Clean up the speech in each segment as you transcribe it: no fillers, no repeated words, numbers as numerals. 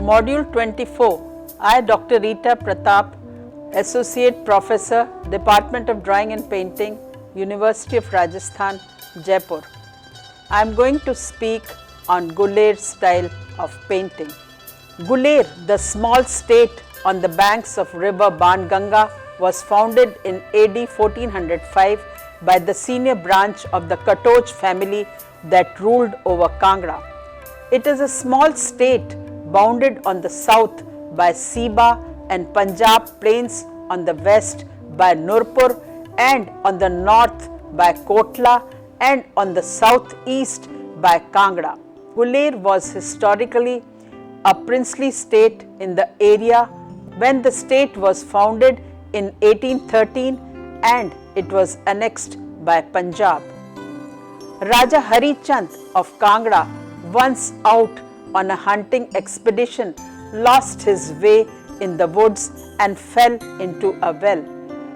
Module 24. I, Dr. Rita Pratap, Associate Professor, Department of Drawing and Painting, University of Rajasthan, Jaipur. I am going to speak on Guler style of painting. Guler, the small state on the banks of river Banganga, was founded in AD 1405 by the senior branch of the Katoj family that ruled over Kangra. It is a small state bounded on the south by Siba and Punjab plains, on the west by Nurpur and on the north by Kotla and on the southeast by Kangra. Guler was historically a princely state in the area when the state was founded in 1813 and it was annexed by Punjab. Raja Hari Chand of Kangra, once out on a hunting expedition, lost his way in the woods and fell into a well.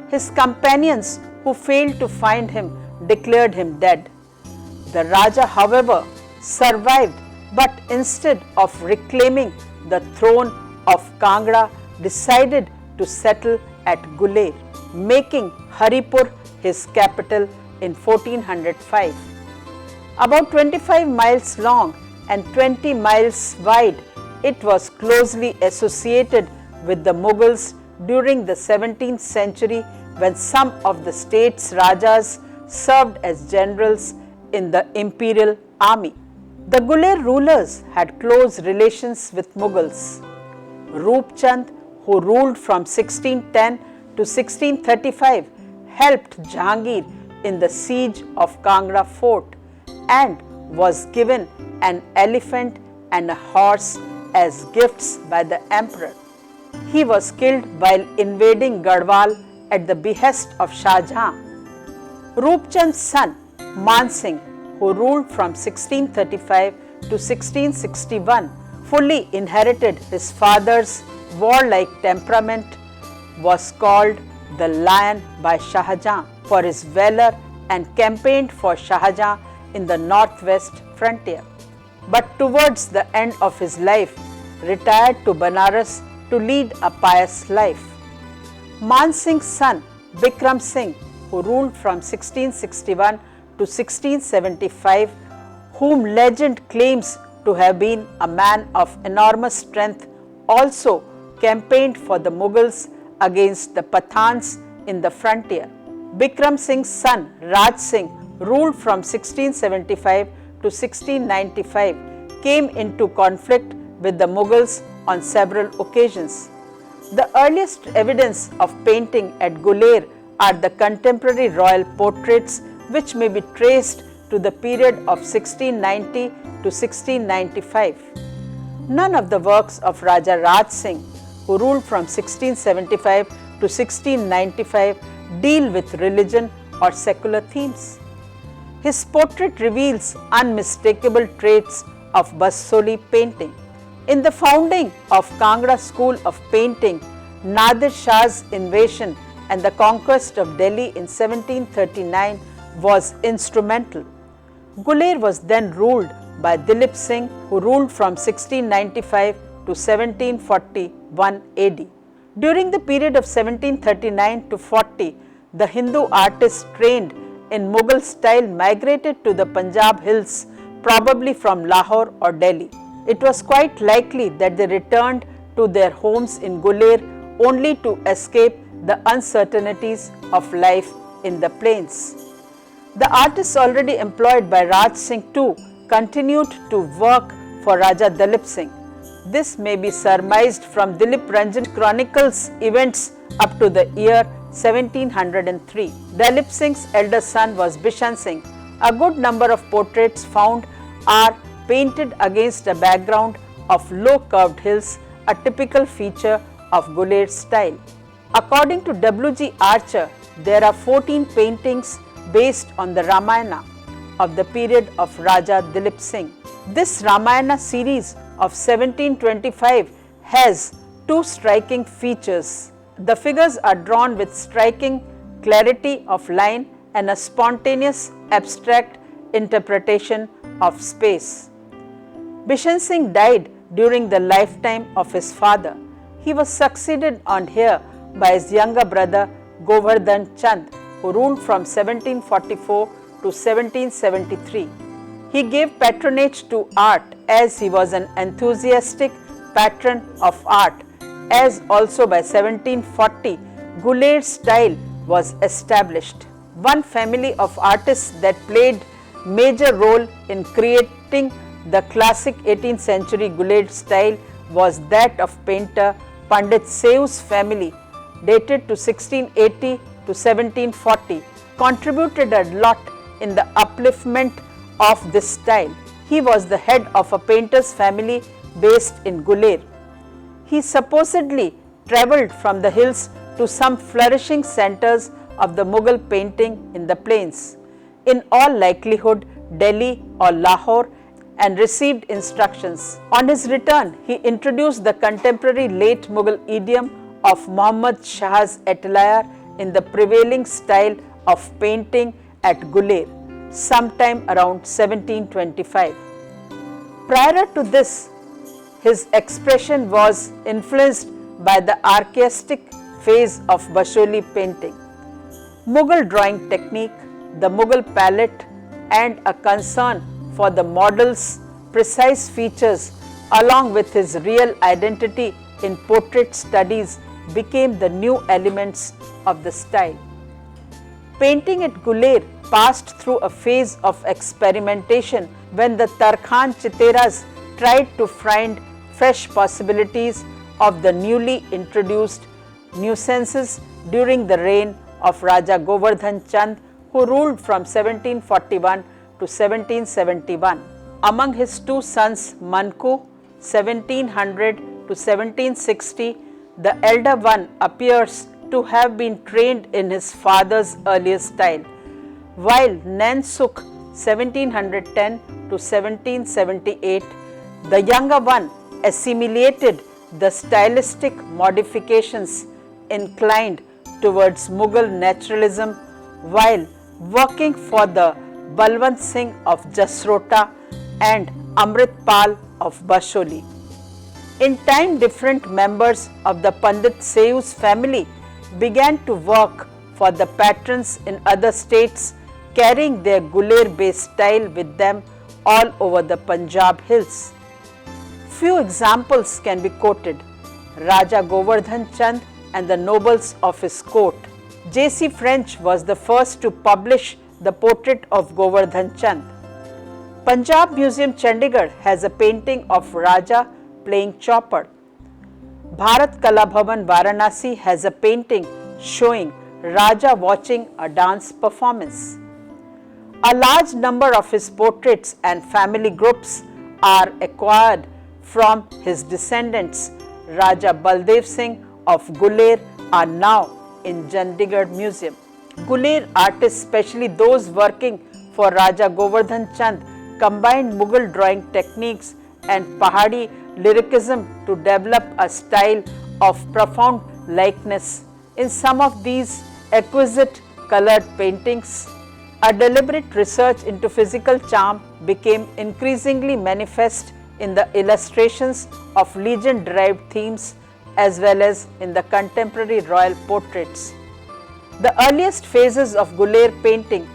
His companions, who failed to find him, declared him dead. The Raja, however, survived, but instead of reclaiming the throne of Kangra, decided to settle at Guler, making Haripur his capital in 1405. About 25 miles long and 20 miles wide, it was closely associated with the Mughals during the 17th century, when some of the state's Rajas served as generals in the imperial army. The Guler rulers had close relations with Mughals. Roop Chand, who ruled from 1610 to 1635, helped Jahangir in the siege of Kangra fort and was given an elephant and a horse as gifts by the emperor. He was killed while invading Garhwal at the behest of Shah Jahan. Roop Chand's son, Man Singh, who ruled from 1635 to 1661, fully inherited his father's warlike temperament, was called the Lion by Shah Jahan for his valor and campaigned for Shah Jahan in the northwest frontier. But towards the end of his life, retired to Banaras to lead a pious life. Man Singh's son, Bikram Singh, who ruled from 1661 to 1675, whom legend claims to have been a man of enormous strength, also campaigned for the Mughals against the Pathans in the frontier. Bikram Singh's son, Raj Singh, ruled from 1675 to 1695, came into conflict with the Mughals on several occasions. The earliest evidence of painting at Guler are the contemporary royal portraits, which may be traced to the period of 1690 to 1695. None of the works of Raja Raj Singh, who ruled from 1675 to 1695, deal with religion or secular themes. His portrait reveals unmistakable traits of Basoli painting. In the founding of Kangra School of Painting, Nadir Shah's invasion and the conquest of Delhi in 1739 was instrumental. Guler was then ruled by Dilip Singh, who ruled from 1695 to 1741 AD. During the period of 1739 to 40, the Hindu artists trained in Mughal style migrated to the Punjab hills, probably from Lahore or Delhi. It was quite likely that they returned to their homes in Guler only to escape the uncertainties of life in the plains. The artists already employed by Raj Singh too continued to work for Raja Dalip Singh. This may be surmised from Dilip Ranjan chronicles events up to the year 1703. Dalip Singh's elder son was Bishan Singh. A good number of portraits found are painted against a background of low curved hills, a typical feature of Guler style. According to W.G. Archer, there are 14 paintings based on the Ramayana of the period of Raja Dilip Singh. This Ramayana series of 1725 has two striking features. The figures are drawn with striking clarity of line and a spontaneous abstract interpretation of space. Bishan Singh died during the lifetime of his father. He was succeeded on here by his younger brother Govardhan Chand, who ruled from 1744 to 1773. He gave patronage to art as he was an enthusiastic patron of art, as also by 1740 Gulair's style was established. One family of artists that played major role in creating the classic 18th century Gulair style was that of painter Pandit Seu's family, dated to 1680 to 1740, contributed a lot in the upliftment of this style. He was the head of a painter's family based in Gulair. He supposedly travelled from the hills to some flourishing centres of the Mughal painting in the plains, in all likelihood Delhi or Lahore, and received instructions. On his return, he introduced the contemporary late Mughal idiom of Muhammad Shah's attire in the prevailing style of painting at Gulair, sometime around 1725. Prior to this, his expression was influenced by the archaistic phase of Basholi painting. Mughal drawing technique, the Mughal palette, and a concern for the model's precise features, along with his real identity in portrait studies, became the new elements of the style. Painting at Gulair passed through a phase of experimentation when the Tarkhan Chiteras tried to find fresh possibilities of the newly introduced nuisances during the reign of Raja Govardhan Chand, who ruled from 1741 to 1771. Among his two sons, Manku, 1700 to 1760, the elder one appears to have been trained in his father's earlier style, while Nansukh, 1710 to 1778, the younger one assimilated the stylistic modifications inclined towards Mughal naturalism while working for the Balwant Singh of Jasrota and Amrit Pal of Basholi. In time, different members of the Pandit Seu's family began to work for the patrons in other states, carrying their Gulair-based style with them all over the Punjab hills. Few examples can be quoted: Raja Govardhan Chand and the nobles of his court. J.C. French was the first to publish the portrait of Govardhan Chand. Punjab Museum, Chandigarh has a painting of Raja playing chopper. Bharat Kala Bhavan, Varanasi has a painting showing Raja watching a dance performance. A large number of his portraits and family groups are acquired from his descendants. Raja Baldev Singh of Gulair are now in Chandigarh Museum. Gulair artists, especially those working for Raja Govardhan Chand, combined Mughal drawing techniques and Pahadi lyricism to develop a style of profound likeness. In some of these exquisite colored paintings, a deliberate research into physical charm became increasingly manifest in the illustrations of legend-derived themes as well as in the contemporary royal portraits. The earliest phases of Gulair painting,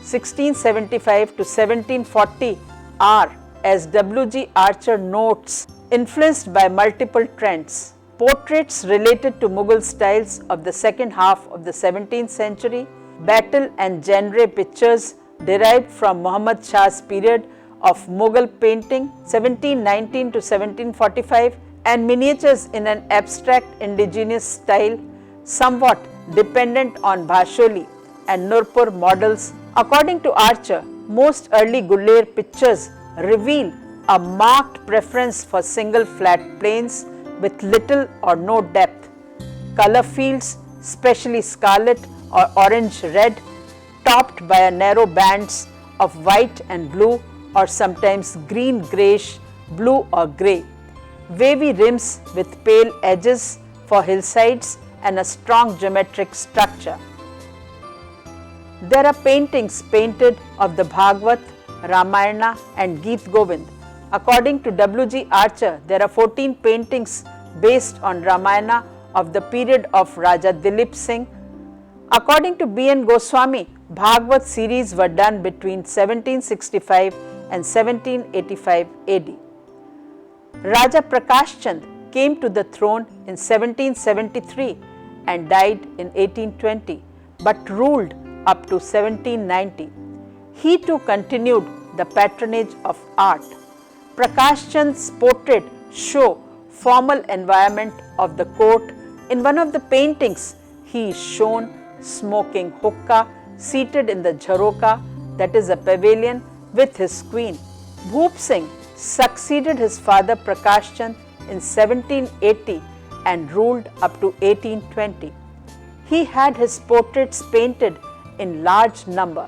1675 to 1740, are, as W.G. Archer notes, influenced by multiple trends. Portraits related to Mughal styles of the second half of the 17th century, battle and genre pictures derived from Muhammad Shah's period of Mughal painting, 1719 to 1745, and miniatures in an abstract indigenous style, somewhat dependent on Basholi and Nurpur models. According to Archer, most early Gulair pictures reveal a marked preference for single flat planes with little or no depth. Color fields, especially scarlet or orange red, topped by a narrow bands of white and blue, or sometimes green greyish, blue or grey. Wavy rims with pale edges for hillsides and a strong geometric structure. There are paintings painted of the Bhagavad, Ramayana and Geet Govind, According to W.G. Archer, there are 14 paintings based on Ramayana of the period of Raja Dilip Singh. According to B.N. Goswami, Bhagavad series were done between 1765 and 1785 AD. Raja Prakash Chand came to the throne in 1773 and died in 1820, but ruled up to 1790. He too continued the patronage of art. Prakash Chand's portrait show formal environment of the court. In one of the paintings, he is shown smoking hookah, seated in the jharoka, that is a pavilion, with his queen. Bhoop Singh succeeded his father Prakash Chand in 1780 and ruled up to 1820. He had his portraits painted in large number.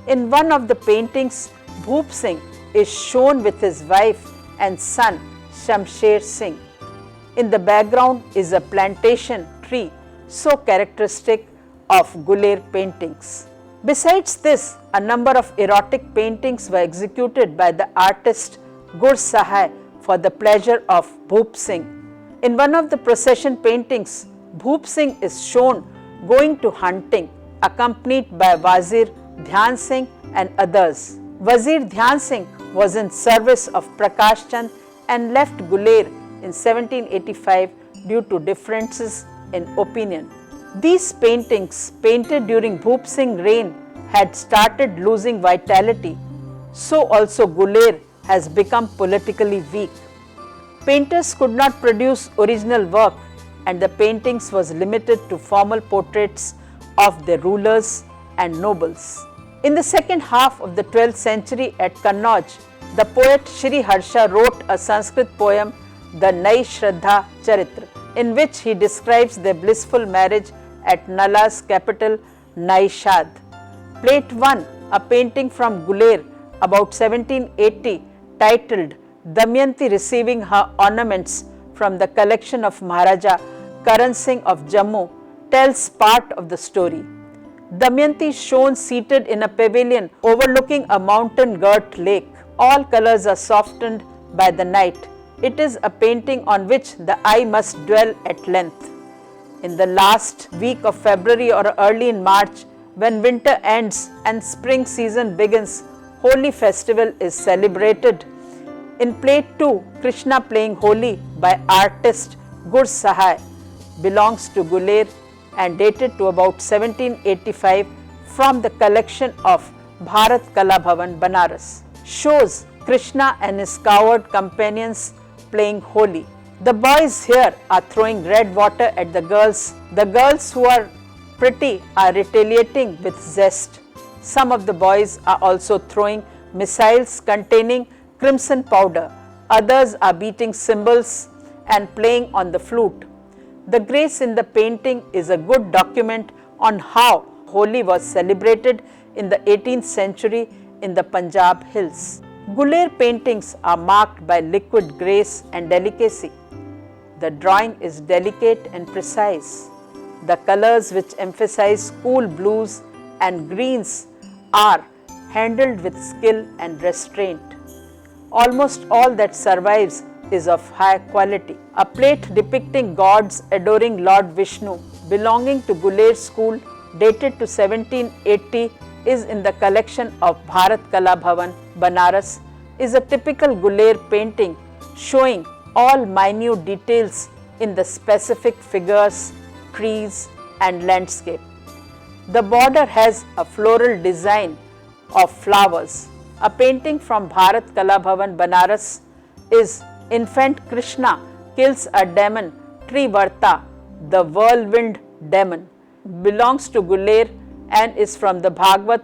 In one of the paintings, Bhoop Singh is shown with his wife and son Shamsher Singh. In the background is a plantation tree, so characteristic of Guler paintings. Besides this, a number of erotic paintings were executed by the artist Gur Sahai for the pleasure of Bhoop Singh. In one of the procession paintings, Bhoop Singh is shown going to hunting, accompanied by Wazir Dhyan Singh and others. Wazir Dhyan Singh was in service of Prakash Chand and left Guler in 1785 due to differences in opinion. These paintings, painted during Bhoop Singh's reign, had started losing vitality, so also Guler has become politically weak. Painters could not produce original work and the paintings was limited to formal portraits of the rulers and nobles. In the second half of the 12th century at Kannauj, the poet Shri Harsha wrote a Sanskrit poem, the Nai Shraddha Charitra, in which he describes their blissful marriage at Nala's capital Naishad. Plate 1, a painting from Guler about 1780 titled Damayanti receiving her ornaments from the collection of Maharaja Karan Singh of Jammu, tells part of the story. Damayanti is shown seated in a pavilion overlooking a mountain-girt lake. All colors are softened by the night. It is a painting on which the eye must dwell at length. In the last week of February or early in March, when winter ends and spring season begins, Holi festival is celebrated. In plate 2, Krishna playing Holi by artist Gur Sahai belongs to Guler and dated to about 1785 from the collection of Bharat Kala Bhavan, Banaras. Shows Krishna and his cowherd companions playing Holi. The boys here are throwing red water at the girls. The girls who are pretty are retaliating with zest. Some of the boys are also throwing missiles containing crimson powder. Others are beating cymbals and playing on the flute. The grace in the painting is a good document on how Holi was celebrated in the 18th century in the Punjab hills. Guler paintings are marked by liquid grace and delicacy. The drawing is delicate and precise. The colors, which emphasize cool blues and greens, are handled with skill and restraint. Almost all that survives is of high quality. A plate depicting gods adoring Lord Vishnu belonging to Guler school dated to 1780 is in the collection of Bharat Kala Bhavan, Banaras, is a typical Guler painting showing all minute details in the specific figures, trees and landscape. The border has a floral design of flowers. A painting from Bharat Kala Bhavan, Banaras is Infant Krishna kills a demon, Trivarta, the whirlwind demon, belongs to Guler and is from the Bhagavad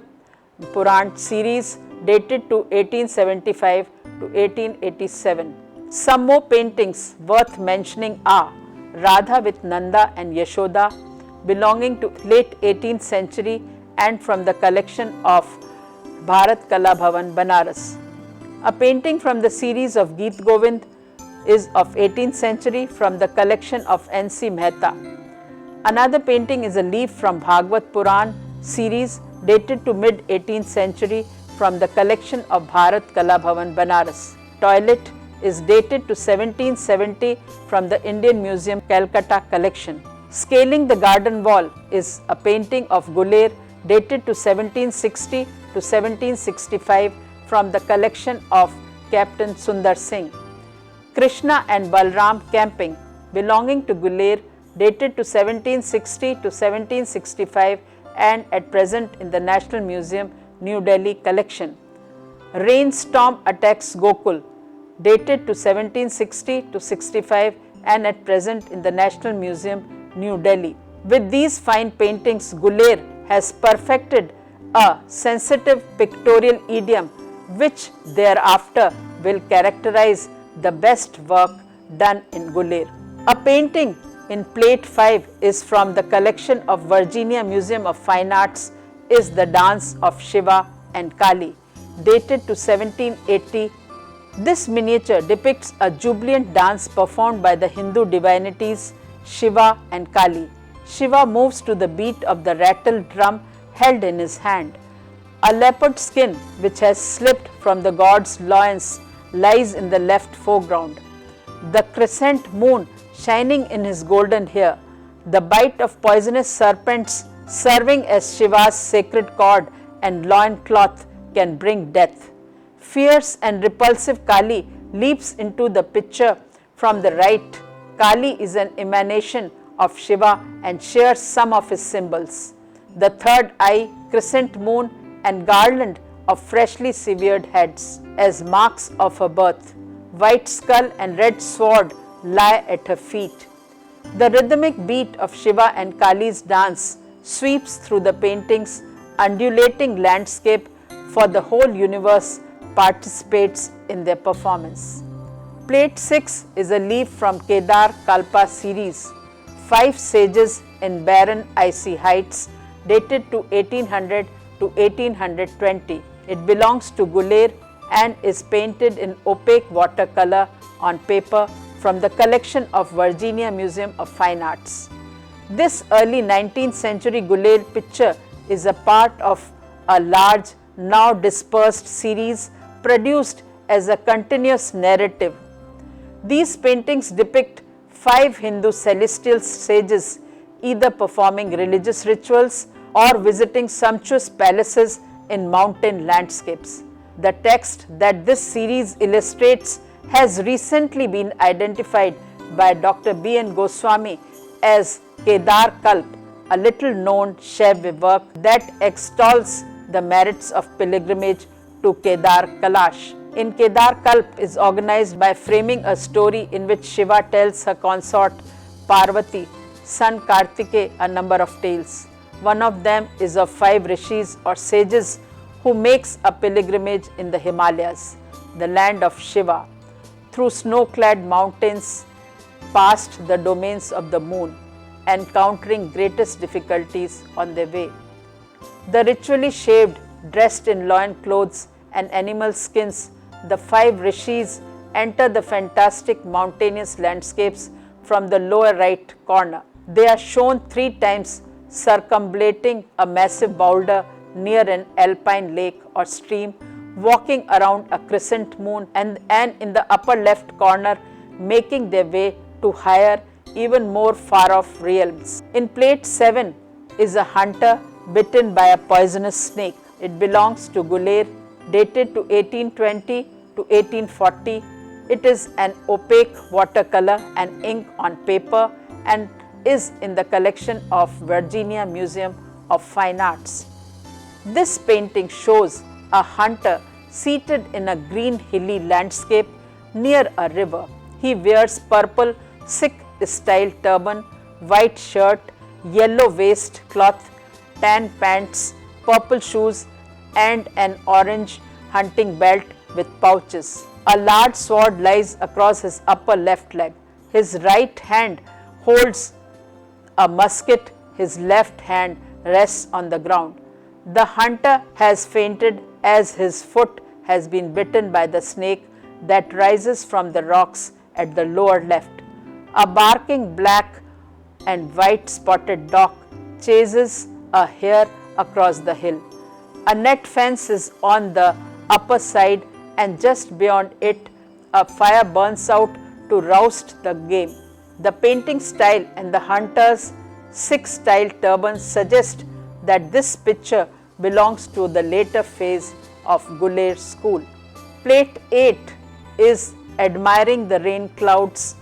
Puran series dated to 1875 to 1887. Some more paintings worth mentioning are Radha with Nanda and Yashoda, belonging to late 18th century and from the collection of Bharat Kala Bhavan, Banaras. A painting from the series of Geet Govind is of 18th century from the collection of N.C. Mehta. Another painting is a leaf from Bhagavad Puran series dated to mid 18th century from the collection of Bharat Kala Bhavan, Banaras. toilet is dated to 1770 from the Indian Museum Calcutta collection. Scaling the garden wall is a painting of Guler dated to 1760 to 1765 from the collection of Captain Sundar Singh. Krishna and Balram camping belonging to Guler dated to 1760 to 1765 and at present in the National Museum, New Delhi collection. Rainstorm attacks Gokul dated to 1760 to 65 and at present in the National Museum, New Delhi. With these fine paintings, Guler has perfected a sensitive pictorial idiom which thereafter will characterize the best work done in Guler. A painting in plate 5 is from the collection of Virginia Museum of Fine Arts is the dance of Shiva and Kali dated to 1780. This miniature depicts a jubilant dance performed by the Hindu divinities Shiva and Kali. Shiva moves to the beat of the rattle drum held in his hand. A leopard skin which has slipped from the god's loins lies in the left foreground. The crescent moon shining in his golden hair, the bite of poisonous serpents serving as Shiva's sacred cord and loin cloth can bring death. Fierce and repulsive Kali leaps into the picture from the right. Kali is an emanation of Shiva and shares some of his symbols. The third eye, crescent moon and garland of freshly severed heads as marks of her birth. White skull and red sword lie at her feet. The rhythmic beat of Shiva and Kali's dance sweeps through the painting's undulating landscape, for the whole universe participates in their performance. Plate 6 is a leaf from Kedar Kalpa series, 5 sages in barren icy heights dated to 1800 to 1820. It belongs to Guler and is painted in opaque watercolor on paper from the collection of Virginia Museum of Fine Arts. This early 19th century Guler picture is a part of a large, now dispersed series produced as a continuous narrative. These paintings depict 5 Hindu celestial sages either performing religious rituals or visiting sumptuous palaces in mountain landscapes. The text that this series illustrates has recently been identified by Dr. B. N. Goswami as Kedar Kalp, a little known Shaiva work that extols the merits of pilgrimage to Kedar Kailash. In Kedar Kalp is organized by framing a story in which Shiva tells her consort Parvati, son Kartike, a number of tales. One of them is of 5 rishis or sages who makes a pilgrimage in the Himalayas, the land of Shiva, through snow-clad mountains, past the domains of the moon, encountering greatest difficulties on their way. The ritually shaved, dressed in loin clothes and animal skins, the 5 rishis enter the fantastic mountainous landscapes from the lower right corner. They are shown 3 times circumambulating a massive boulder near an alpine lake or stream, walking around a crescent moon and in the upper left corner making their way to higher, even more far off realms. In plate 7 is a hunter bitten by a poisonous snake. It belongs to Guler, dated to 1820 to 1840. It is an opaque watercolor and ink on paper and is in the collection of Virginia Museum of Fine Arts. This painting shows a hunter seated in a green hilly landscape near a river. He wears purple Sikh style turban, white shirt, yellow waist cloth, tan pants, purple shoes and an orange hunting belt with pouches. A large sword lies across his upper left leg. His right hand holds a musket, his left hand rests on the ground. The hunter has fainted as his foot has been bitten by the snake that rises from the rocks at the lower left. A barking black and white spotted dog chases a hare across the hill. A net fence is on the upper side and just beyond it a fire burns out to roust the game. The painting style and the hunter's six-style turban suggest that this picture belongs to the later phase of Guler school. Plate 8 is Admiring the Rain Clouds,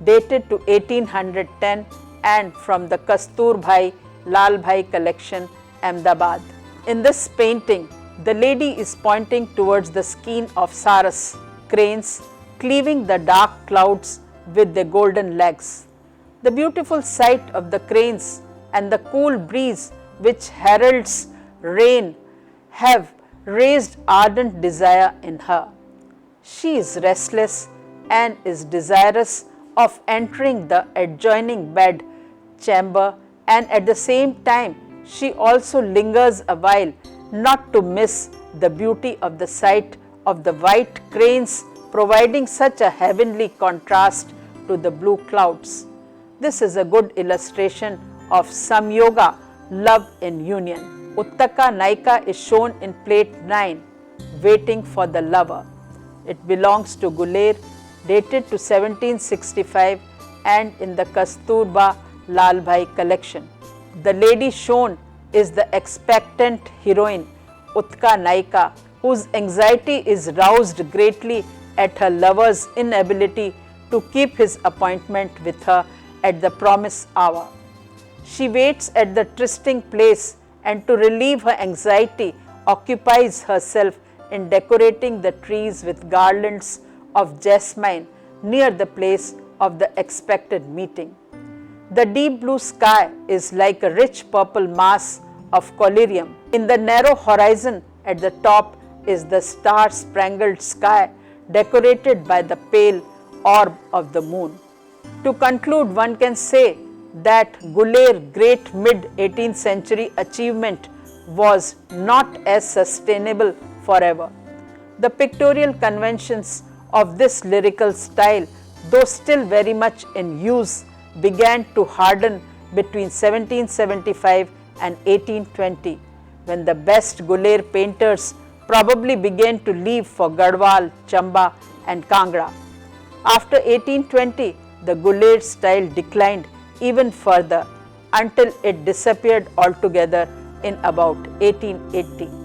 dated to 1810 and from the Kasturbhai Lalbhai collection, Ahmedabad. In this painting, the lady is pointing towards the skein of Saras cranes cleaving the dark clouds with their golden legs. The beautiful sight of the cranes and the cool breeze which heralds rain have raised ardent desire in her. She is restless and is desirous of entering the adjoining bed chamber, and at the same time she also lingers a while not to miss the beauty of the sight of the white cranes providing such a heavenly contrast to the blue clouds. This is a good illustration of Samyoga, love in union. Uttaka Naika is shown in plate 9, waiting for the lover. It belongs to Guler, dated to 1765 and in the Kasturba Lalbhai collection. The lady shown is the expectant heroine Utka Naika, whose anxiety is roused greatly at her lover's inability to keep his appointment with her at the promised hour. She waits at the trysting place and to relieve her anxiety occupies herself in decorating the trees with garlands of jasmine near the place of the expected meeting. The deep blue sky is like a rich purple mass of collyrium. In the narrow horizon at the top is the star-spangled sky decorated by the pale orb of the moon. To conclude, one can say that Guler great mid-18th century achievement was not as sustainable forever. The pictorial conventions of this lyrical style, though still very much in use, began to harden between 1775 and 1820, when the best Guler painters probably began to leave for Garhwal, Chamba and Kangra. After 1820, the Guler style declined even further until it disappeared altogether in about 1880.